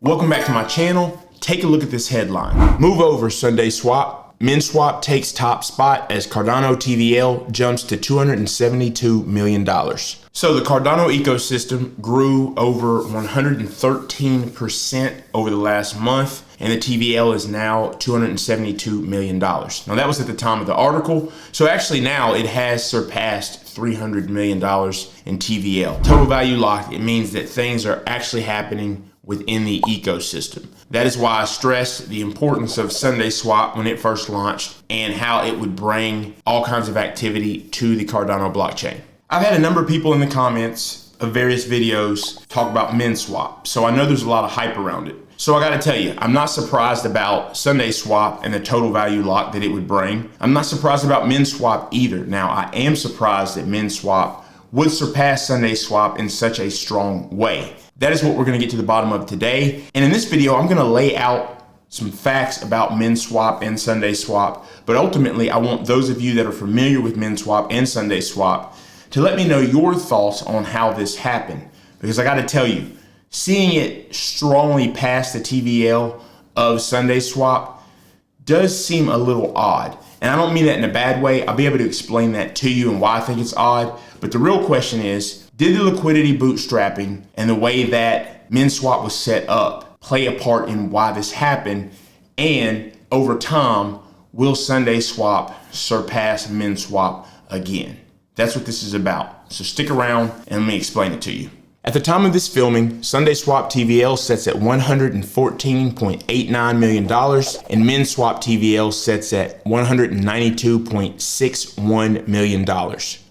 Welcome back to my channel. Take a look at this headline. Move over, SundaeSwap. Minswap takes top spot as Cardano TVL jumps to $272 million. So the Cardano ecosystem grew over 113% over the last month, and the TVL is now $272 million. Now that was at the time of the article. So actually now it has surpassed $300 million in TVL. Total value locked, it means that things are actually happening within the ecosystem. That is why I stressed the importance of SundaeSwap when it first launched and how it would bring all kinds of activity to the Cardano blockchain. I've had a number of people in the comments of various videos talk about Minswap, so I know there's a lot of hype around it. So I gotta tell you, I'm not surprised about SundaeSwap and the total value lock that it would bring. I'm not surprised about Minswap either. Now, I am surprised that Minswap would surpass SundaeSwap in such a strong way. That is what we're gonna get to the bottom of today. And in this video, I'm gonna lay out some facts about Minswap and SundaeSwap, but ultimately I want those of you that are familiar with Minswap and SundaeSwap to let me know your thoughts on how this happened. Because I gotta tell you, seeing it strongly past the TVL of SundaeSwap does seem a little odd. And I don't mean that in a bad way. I'll be able to explain that to you and why I think it's odd. But the real question is, did the liquidity bootstrapping and the way that Minswap was set up play a part in why this happened? And over time, will SundaeSwap surpass Minswap again? That's what this is about. So stick around and let me explain it to you. At the time of this filming, SundaeSwap TVL sets at $114.89 million and Minswap TVL sets at $192.61 million.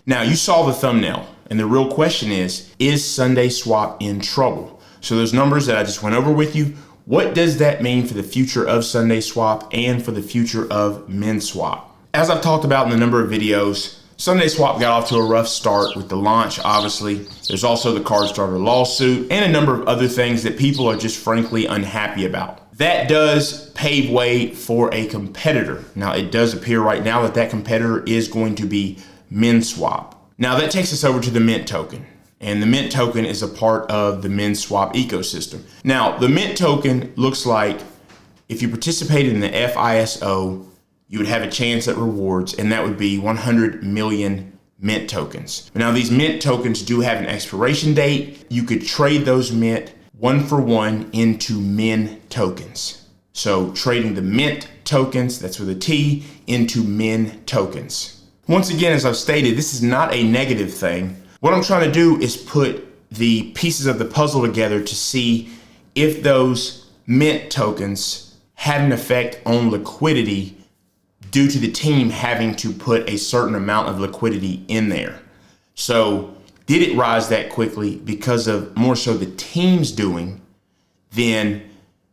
Now you saw the thumbnail and the real question is SundaeSwap in trouble? So those numbers that I just went over with you, what does that mean for the future of SundaeSwap and for the future of Minswap? As I've talked about in a number of videos, SundaeSwap got off to a rough start with the launch, obviously. There's also the CardStarter lawsuit and a number of other things that people are just frankly unhappy about. That does pave way for a competitor. Now, it does appear right now that that competitor is going to be Minswap. Now, that takes us over to the Mint token. And the Mint token is a part of the Minswap ecosystem. Now, the Mint token looks like if you participated in the FISO, you would have a chance at rewards, and that would be 100 million Mint tokens. Now, these Mint tokens do have an expiration date. You could trade those Mint one for one into Min tokens. So trading the Mint tokens, that's with a T, into Min tokens. Once again, as I've stated, this is not a negative thing. What I'm trying to do is put the pieces of the puzzle together to see if those Mint tokens had an effect on liquidity due to the team having to put a certain amount of liquidity in there. So did it rise that quickly because of more so the team's doing than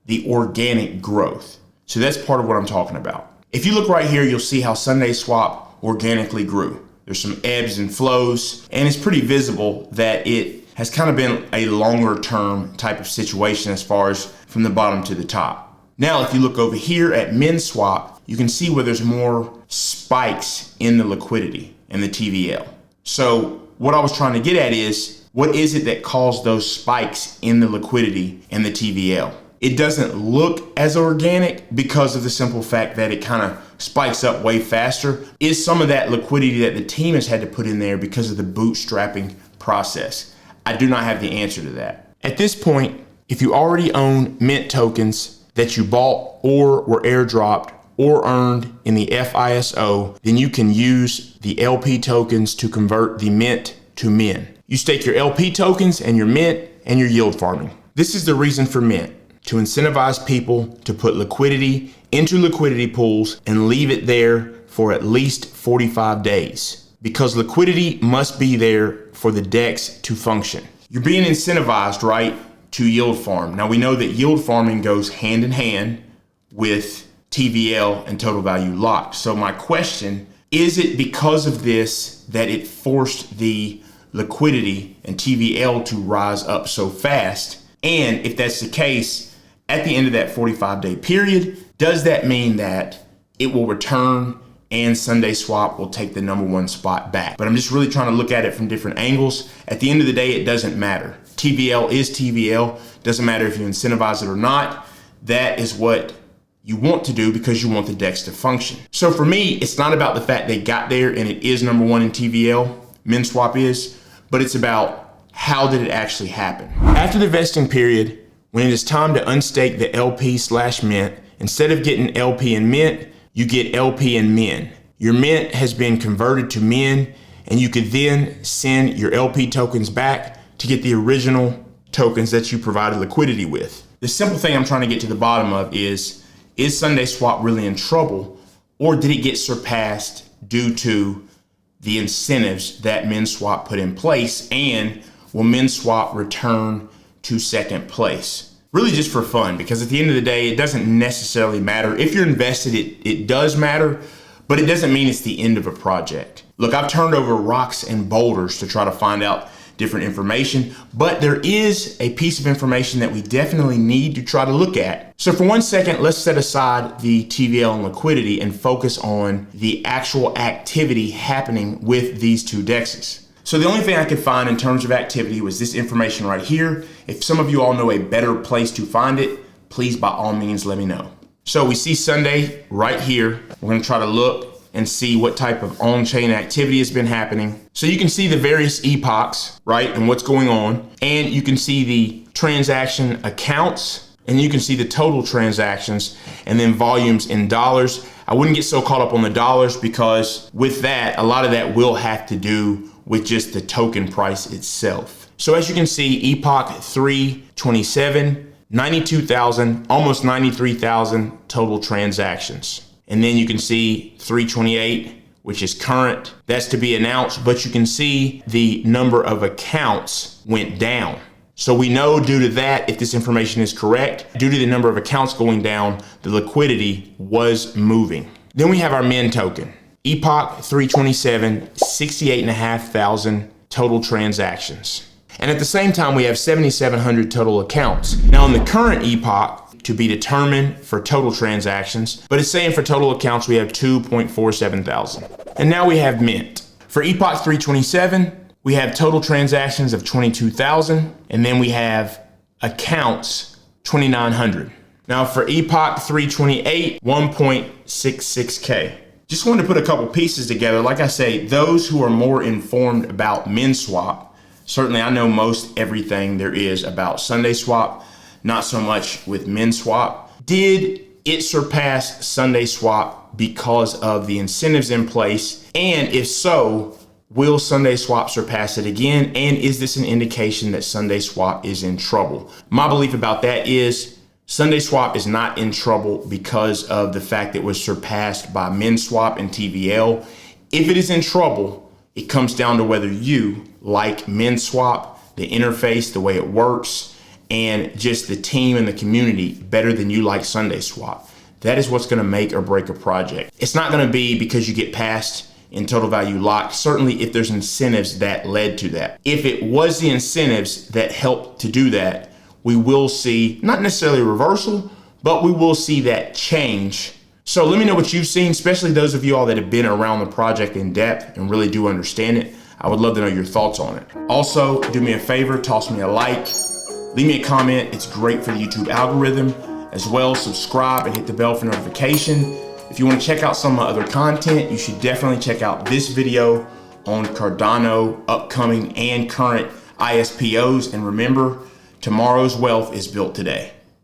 the organic growth? So that's part of what I'm talking about. If you look right here, you'll see how SundaeSwap organically grew. There's some ebbs and flows, and it's pretty visible that it has kind of been a longer term type of situation as far as from the bottom to the top. Now, if you look over here at Minswap, you can see where there's more spikes in the liquidity and the TVL. So what I was trying to get at is, what is it that caused those spikes in the liquidity and the TVL? It doesn't look as organic because of the simple fact that it kind of spikes up way faster. Is some of that liquidity that the team has had to put in there because of the bootstrapping process? I do not have the answer to that. At this point, if you already own Mint tokens that you bought or were airdropped or earned in the FISO, then you can use the LP tokens to convert the Mint to Min. You stake your LP tokens and your Mint and your yield farming. This is the reason for Mint, to incentivize people to put liquidity into liquidity pools and leave it there for at least 45 days. Because liquidity must be there for the DEX to function. You're being incentivized, right, to yield farm. Now we know that yield farming goes hand in hand with TVL and total value locked. So my question, is it because of this that it forced the liquidity and TVL to rise up so fast? And if that's the case, at the end of that 45-day period, does that mean that it will return and SundaeSwap will take the #1 spot back? But I'm just really trying to look at it from different angles. At the end of the day, it doesn't matter. TVL is TVL. Doesn't matter if you incentivize it or not. That is what you want to do because you want the DEX to function. So for me, it's not about the fact they got there and it is number one in TVL, Minswap is, but it's about how did it actually happen. After the vesting period, when it is time to unstake the LP/mint, instead of getting LP and mint, you get LP and min. Your mint has been converted to min, and you could then send your LP tokens back to get the original tokens that you provided liquidity with. The simple thing I'm trying to get to the bottom of is SundaeSwap really in trouble, or did it get surpassed due to the incentives that Minswap put in place, and will Minswap return to second place? Really just for fun, because at the end of the day, it doesn't necessarily matter. If you're invested, it does matter, but it doesn't mean it's the end of a project. Look, I've turned over rocks and boulders to try to find out different information, but there is a piece of information that we definitely need to try to look at. So for 1 second, let's set aside the TVL and liquidity and focus on the actual activity happening with these two DEXs. So the only thing I could find in terms of activity was this information right here. If some of you all know a better place to find it, please by all means let me know. So we see Sunday right here. We're gonna try to look and see what type of on-chain activity has been happening. So you can see the various epochs, right, and what's going on. And you can see the transaction accounts, and you can see the total transactions, and then volumes in dollars. I wouldn't get so caught up on the dollars because with that, a lot of that will have to do with just the token price itself. So as you can see, epoch 327, 92,000, almost 93,000 total transactions. And then you can see 328, which is current. That's to be announced, but you can see the number of accounts went down. So we know due to that, if this information is correct, due to the number of accounts going down, the liquidity was moving. Then we have our min token. Epoch 327, 68,500 total transactions. And at the same time, we have 7,700 total accounts. Now in the current epoch, to be determined for total transactions, but it's saying for total accounts, we have 2.47 thousand. And now we have mint. For epoch 327, we have total transactions of 22,000, and then we have accounts 2,900. Now for epoch 328, 1.66K. Just wanted to put a couple pieces together. Like I say, those who are more informed about Minswap, certainly I know most everything there is about SundaeSwap, not so much with Minswap. Did it surpass SundaeSwap because of the incentives in place? And if so, will SundaeSwap surpass it again? And is this an indication that SundaeSwap is in trouble? My belief about that is SundaeSwap is not in trouble because of the fact that it was surpassed by Minswap and TVL. If it is in trouble, it comes down to whether you like Minswap, the interface, the way it works, and just the team and the community better than you like SundaeSwap. That is what's gonna make or break a project. It's not gonna be because you get passed in total value locked, certainly if there's incentives that led to that. If it was the incentives that helped to do that, we will see, not necessarily a reversal, but we will see that change. So let me know what you've seen, especially those of you all that have been around the project in depth and really do understand it. I would love to know your thoughts on it. Also, do me a favor, toss me a like, leave me a comment. It's great for the YouTube algorithm. As well, subscribe and hit the bell for notification. If you want to check out some of my other content, you should definitely check out this video on Cardano, upcoming and current ISPOs. And remember, tomorrow's wealth is built today.